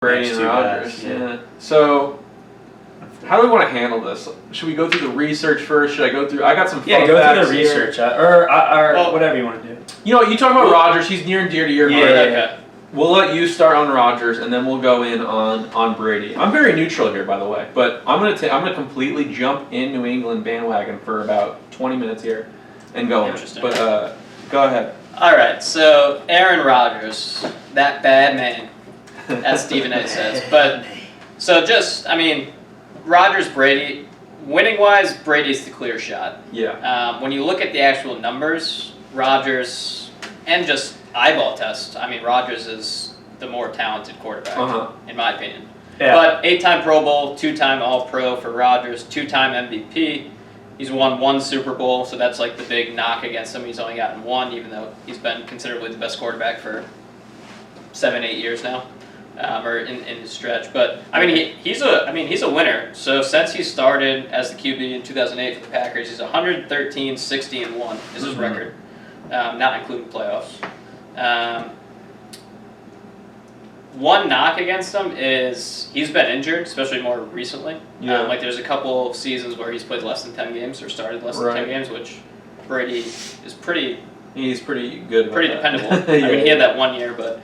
Brady and Rodgers. Yeah. So, how do we want to handle this? Should we go through the research first? Should I go through? I got some. Yeah, go through the research or whatever you want to do. You know, you talk about Rodgers. He's near and dear to your heart. Yeah. We'll let you start on Rodgers, and then we'll go in on Brady. I'm very neutral here, by the way, but I'm gonna completely jump in New England bandwagon for about 20 minutes here, and go. Interesting. But go ahead. All right, so Aaron-Rodgers, that bad man, as Stephen A. says. But so Rodgers, Brady, winning wise, Brady's the clear shot. Yeah. When you look at the actual numbers, Rodgers, and just eyeball test, Rodgers is the more talented quarterback, in my opinion. Yeah. But 8-time Pro Bowl, 2-time All-Pro for Rodgers, 2-time MVP. He's won 1 Super Bowl, so that's like the big knock against him. He's only gotten 1, even though he's been considerably the best quarterback for 7-8 years now, or in his stretch. But he's a winner. So since he started as the QB in 2008 for the Packers, he's 113, 60, and 1 is his record, not including playoffs. One knock against him is he's been injured, especially more recently. Yeah. There's a couple seasons where he's played less than 10 games or started less than 10 games, which Brady is pretty. He's pretty good. Pretty dependable. He had that 1 year, but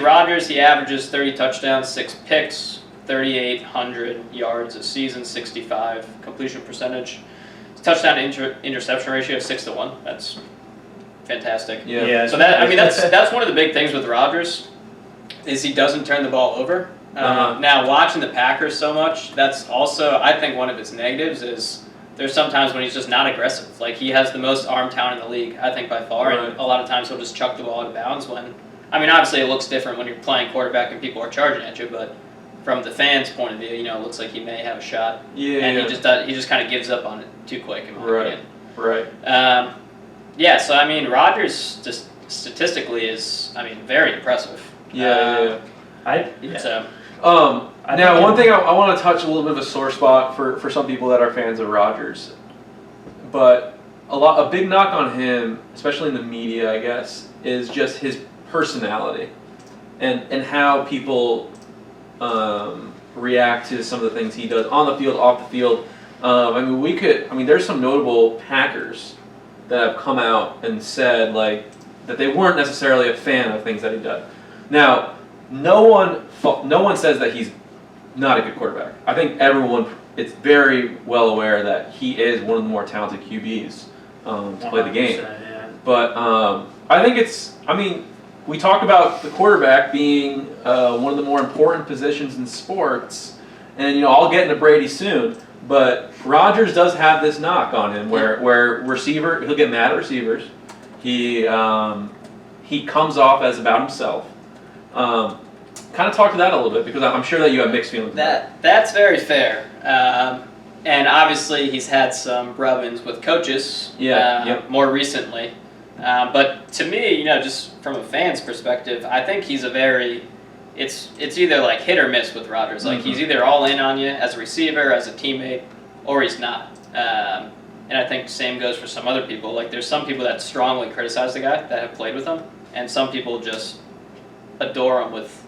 Rodgers, he averages 30 touchdowns, 6 picks, 3,800 yards a season, 65 completion percentage. His touchdown to interception ratio of 6-1. That's fantastic. Yeah. So that's one of the big things with Rodgers. Is he doesn't turn the ball over. Now, watching the Packers so much, that's also, I think, one of its negatives is there's sometimes when he's just not aggressive. Like, he has the most arm talent in the league, I think, by far, and a lot of times he'll just chuck the ball out of bounds when, obviously it looks different when you're playing quarterback and people are charging at you, but from the fans' point of view, it looks like he may have a shot. Yeah. And he just kind of gives up on it too quick, in my opinion. Right. So, Rodgers just statistically is, very impressive. Yeah. So, now, one thing I want to touch a little bit of a sore spot for some people that are fans of Rodgers, but a big knock on him, especially in the media, I guess, is just his personality and how people react to some of the things he does on the field, off the field. There's some notable Packers that have come out and said that they weren't necessarily a fan of things that he does. Now, no one says that he's not a good quarterback. I think everyone is very well aware that he is one of the more talented QBs to play the game. Yeah. But I think we talk about the quarterback being one of the more important positions in sports, and I'll get into Brady soon. But Rodgers does have this knock on him where receiver, he'll get mad at receivers. He comes off as about himself. Kind of talk to that a little bit, because I'm sure that you have mixed feelings. That's very fair. And obviously he's had some rub-ins with coaches more recently. But to me, just from a fan's perspective, I think he's it's either hit or miss with Rodgers. He's either all in on you as a receiver, as a teammate, or he's not. And I think same goes for some other people. There's some people that strongly criticize the guy that have played with him, and some people just adore him with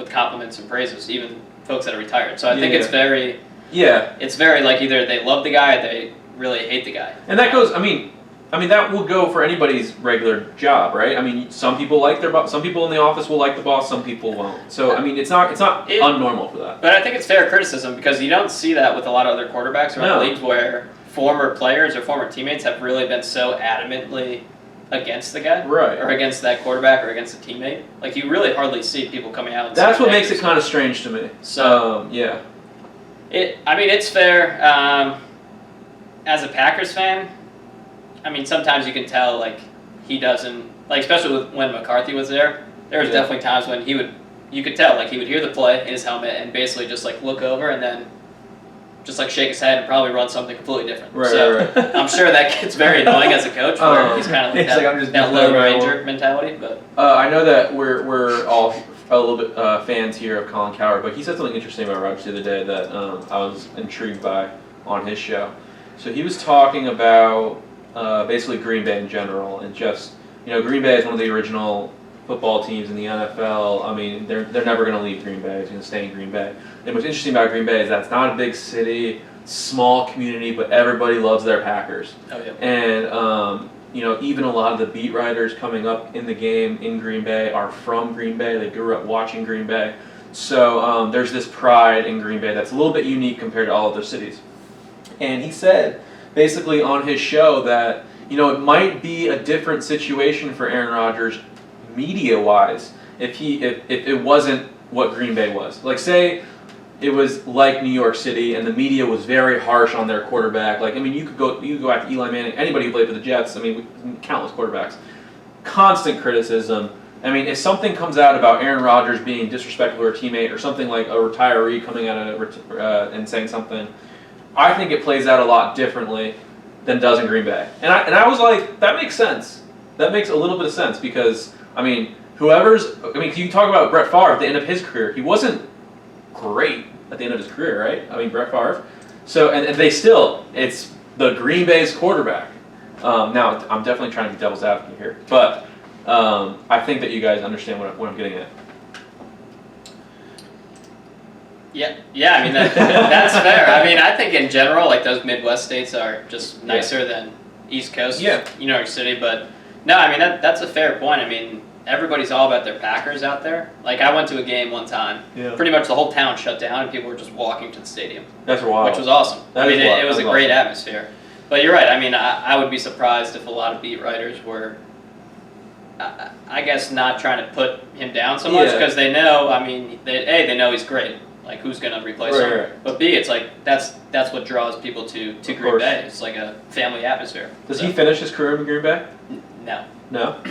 compliments and praises, even folks that are retired. So I think it's very either they love the guy or they really hate the guy. And that goes, that will go for anybody's regular job, right? Some people some people in the office will like the boss, some people won't. So it's not unnormal for that. But I think it's fair criticism, because you don't see that with a lot of other quarterbacks around the leagues where former players or former teammates have really been so adamantly against the guy, or against that quarterback, or against a teammate. You really hardly see people coming out and that's what makes it kind of strange to me. So it's fair. As a Packers fan, sometimes you can tell he doesn't especially when McCarthy was there. There was definitely times when you could tell he would hear the play in his helmet and basically just look over and then just shake his head and probably run something completely different. Right. I'm sure that gets very annoying as a coach, where he's kind of that Lone Ranger mentality. But I know that we're all a little bit fans here of Colin Cowherd, but he said something interesting about Rodgers the other day that I was intrigued by on his show. So he was talking about basically Green Bay in general, and just Green Bay is one of the original football teams in the NFL, I mean, they're never going to leave Green Bay. It's going to stay in Green Bay. And what's interesting about Green Bay is that it's not a big city, small community, but everybody loves their Packers. Oh, yeah. And, even a lot of the beat writers coming up in the game in Green Bay are from Green Bay. They grew up watching Green Bay. So there's this pride in Green Bay that's a little bit unique compared to all other cities. And he said, basically on his show, that it might be a different situation for Aaron Rodgers, media-wise, if it wasn't what Green Bay was. Like, say it was like New York City, and the media was very harsh on their quarterback. Like, I mean, you could go after Eli Manning, anybody who played for the Jets. I mean, countless quarterbacks, constant criticism. I mean, if something comes out about Aaron Rodgers being disrespectful to a teammate, or something like a retiree coming out and saying something, I think it plays out a lot differently than does in Green Bay. And I was like, that makes sense. That makes a little bit of sense because, I mean, you talk about Brett Favre at the end of his career. He wasn't great at the end of his career, right? I mean, Brett Favre. So, and it's the Green Bay's quarterback. Now, I'm definitely trying to be devil's advocate here, but I think that you guys understand what I'm getting at. Yeah. I mean, that's fair. I mean, I think in general, like, those Midwest states are just nicer than East Coast, New York City. But no, I mean, that's a fair point. I mean, everybody's all about their Packers out there. Like, I went to a game one time. Yeah. Pretty much the whole town shut down, and people were just walking to the stadium. That's wild. Which was awesome. It was a great atmosphere. But you're right. I mean, I would be surprised if a lot of beat writers were, I guess, not trying to put him down so much because they know. I mean, they know he's great. Like, who's going to replace him? Right. But B, it's like that's what draws people to Green Bay. It's like a family atmosphere. Does he finish his career in Green Bay? No. No?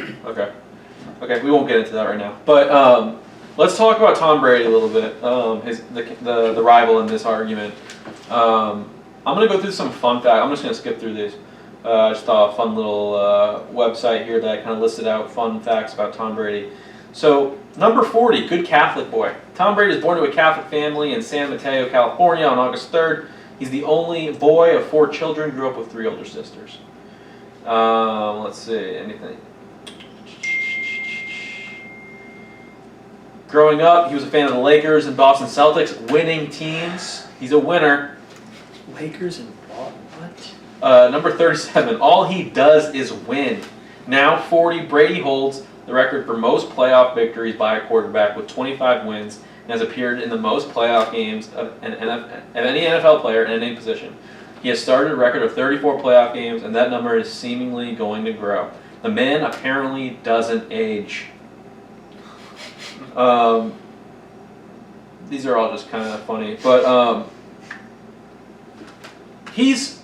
Okay, we won't get into that right now. But let's talk about Tom Brady a little bit, the rival in this argument. I'm going to go through some fun facts. I'm just going to skip through these. I just saw a fun little website here that kind of listed out fun facts about Tom Brady. So, number 40, good Catholic boy. Tom Brady was born to a Catholic family in San Mateo, California on August 3rd. He's the only boy of 4 children, grew up with 3 older sisters. Let's see, anything. Growing up, he was a fan of the Lakers and Boston Celtics, winning teams. He's a winner. Lakers and what? Number 37, all he does is win. Now 40, Brady holds the record for most playoff victories by a quarterback with 25 wins and has appeared in the most playoff games of any NFL player in any position. He has started a record of 34 playoff games, and that number is seemingly going to grow. The man apparently doesn't age. These are all just kind of funny, but he's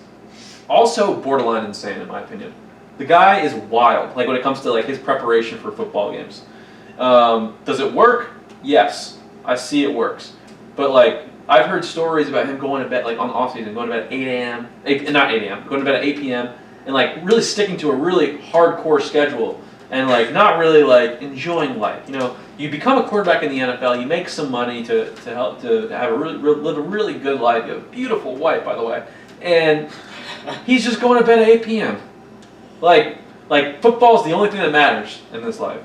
also borderline insane in my opinion. The guy is wild, like when it comes to like his preparation for football games. Does it work? Yes, I see it works. But like I've heard stories about him going to bed like on the off season, going to bed at 8 a.m. Not 8 a.m. Going to bed at 8 p.m. and like really sticking to a really hardcore schedule and like not really like enjoying life. You know, you become a quarterback in the NFL, you make some money to help to have live a really good life. You have a beautiful wife, by the way, and he's just going to bed at 8 p.m. Like football is the only thing that matters in this life,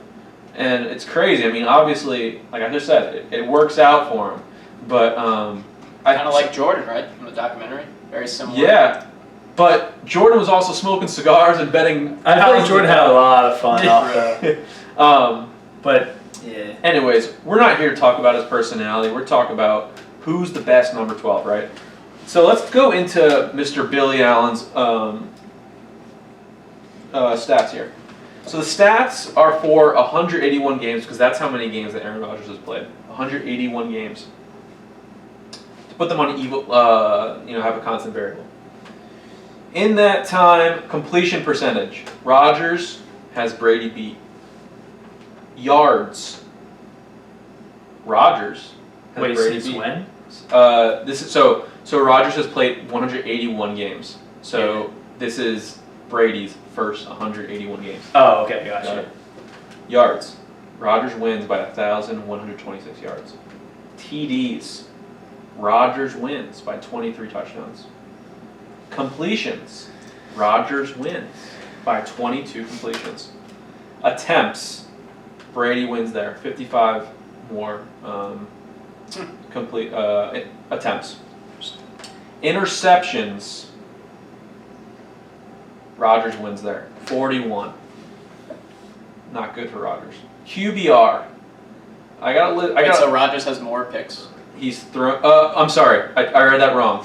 and it's crazy. I mean, obviously, like I just said, it works out for him. But kind of like Jordan, right, from the documentary, very similar. Yeah, but Jordan was also smoking cigars and betting. I think Jordan had a lot of fun off but yeah. Anyways, we're not here to talk about his personality. We're talking about who's the best number 12, right? So let's go into Mr. Billy Allen's stats here. So the stats are for 181 games because that's how many games that Aaron Rodgers has played. 181 games. To put them on have a constant variable. In that time, completion percentage, Rodgers has Brady beat. Yards, Rodgers has Brady beat. When? So Rodgers has played 181 games. So this is Brady's first 181 games. Oh, okay, gotcha. Yards, Rodgers wins by 1,126 yards. TDs, Rodgers wins by 23 touchdowns. Completions, Rodgers wins by 22 completions. Attempts, Brady wins there. 55 more complete attempts. Interceptions. Rodgers wins there. 41. Not good for Rodgers. QBR. So Rodgers has more picks. He's thrown. I'm sorry. I read that wrong.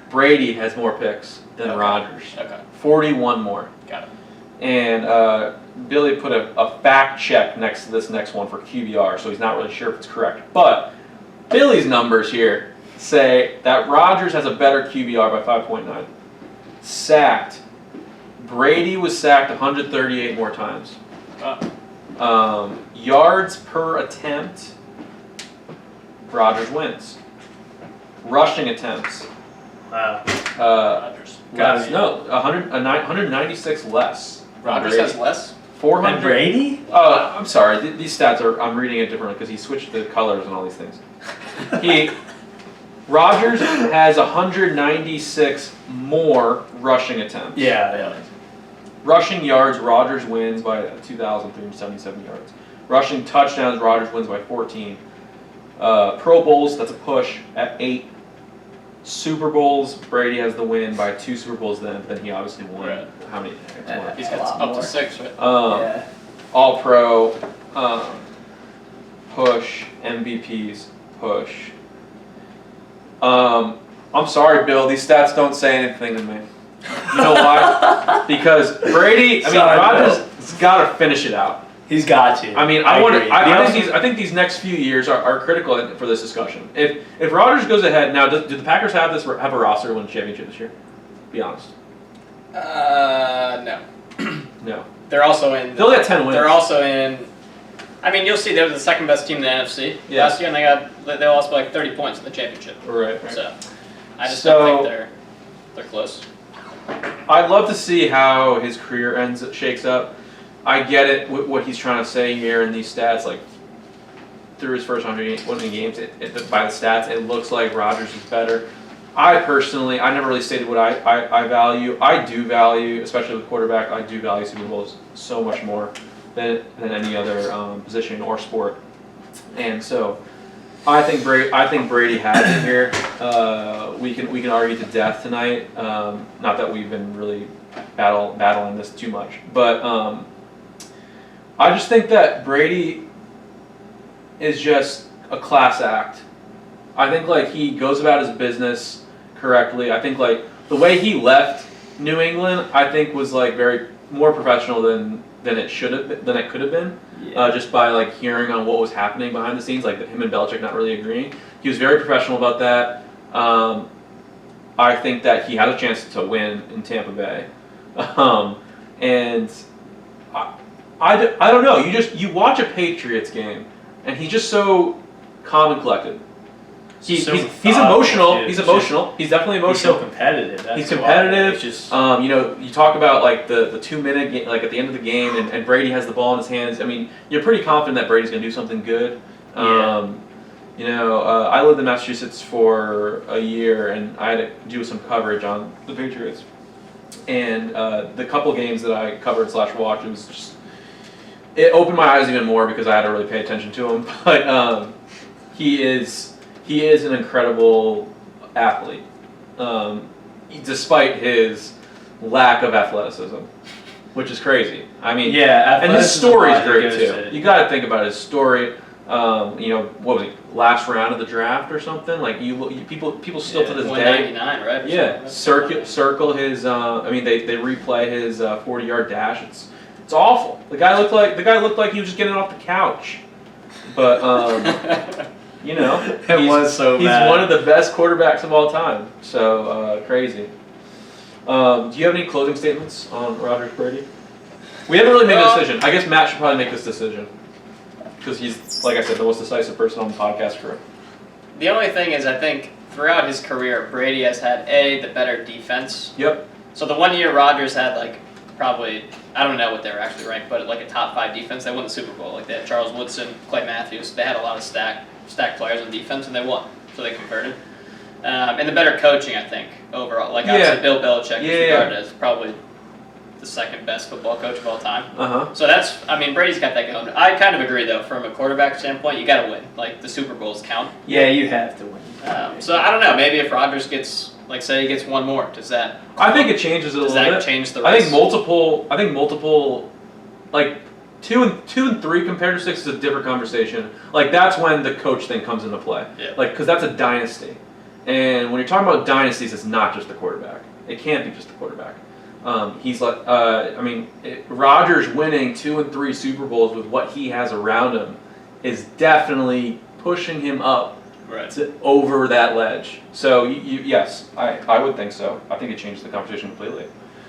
Brady has more picks than Rodgers. Okay. 41 more. Got it. And Billy put a fact check next to this next one for QBR, so he's not really sure if it's correct. But Billy's numbers here say that Rodgers has a better QBR by 5.9. Sacked. Brady was sacked 138 more times. Yards per attempt. Rodgers wins. Rushing attempts. Wow. Rodgers. Less. No, 196 less. Rodgers has less? 400. And Brady? Oh, I'm sorry. These stats I'm reading it differently because he switched the colors and all these things. Rodgers has 196 more rushing attempts. Yeah. Rushing yards, Rodgers wins by 2,377 yards. Rushing touchdowns, Rodgers wins by 14. Pro Bowls, that's a push at 8. Super Bowls, Brady has the win by 2 Super Bowls then he obviously won. Right. How many? He's got up to 6, right? All Pro, push, MVPs, push. I'm sorry, Bill, these stats don't say anything to me. You know why? Because Brady, Rodgers has got to finish it out. He's got to. I think these next few years are critical for this discussion. If Rodgers goes ahead now, do the Packers have a roster to win a championship this year? Be honest. No. No. They're also in. They only got 10 wins. They're also in. I mean, you'll see they're the second best team in the NFC last year, and they lost by like 30 points in the championship. Right. So, I just don't think they're close. I'd love to see how his career shakes up. I get it, what he's trying to say here in these stats, like through his first 100 winning games, by the stats, it looks like Rodgers is better. I never really stated what I value. I do value, especially with quarterback, I do value Super Bowls so much more than any other position or sport. And so I think Brady has it here. We can argue to death tonight. Not that we've been really battling this too much, but I just think that Brady is just a class act. I think like he goes about his business correctly. I think like the way he left New England, I think was like very more professional than it should have been, than it could have been. Yeah. Just by like hearing on what was happening behind the scenes, like him and Belichick not really agreeing. He was very professional about that. I think that he had a chance to win in Tampa Bay, and I don't know. You watch a Patriots game, and he's just so calm and collected. He's emotional. He's emotional. He's definitely emotional. He's so competitive. He's competitive. You talk about like the 2-minute game, like at the end of the game, and Brady has the ball in his hands. I mean, you're pretty confident that Brady's going to do something good. I lived in Massachusetts for a year, and I had to do some coverage on the Patriots. And the couple games that I covered / watched, it opened my eyes even more because I had to really pay attention to him. But he is an incredible athlete, despite his lack of athleticism, which is crazy. I mean, and his story is great too. You got to think about his story. What was he? Last round of the draft or something? Like people still to this day. 199, right? Yeah, circle his. They replay his 40-yard dash. It's awful. The guy looked like he was just getting off the couch, but. He's one of the best quarterbacks of all time. So crazy. Do you have any closing statements on Rodgers Brady? We haven't really made a decision. I guess Matt should probably make this decision because he's, like I said, the most decisive person on the podcast crew. The only thing is, I think throughout his career, Brady has had the better defense. Yep. So the 1 year Rodgers had probably, I don't know what they were actually ranked, but like a top 5 defense. They won the Super Bowl. Like they had Charles Woodson, Clay Matthews. They had a lot of stacked players on defense, and they won, so they converted. And the better coaching, I think, overall. Like obviously Bill Belichick is regarded as probably the second best football coach of all time. Uh-huh. So Brady's got that going. I kind of agree, though, from a quarterback standpoint, you got to win. Like, the Super Bowls count. Yeah, you have to win. So I don't know. Maybe if Rodgers gets, like, say he gets one more, does that? I think it changes it a little bit. Does that change the race? I think multiple, like 2 and 3 compared to 6 is a different conversation. Like that's when the coach thing comes into play. Yeah. Like because that's a dynasty, and when you're talking about dynasties, it's not just the quarterback. It can't be just the quarterback. He's like, Rodgers winning 2 and 3 Super Bowls with what he has around him is definitely pushing him up. Right. Over that ledge. So yes, I would think so. I think it changes the conversation completely.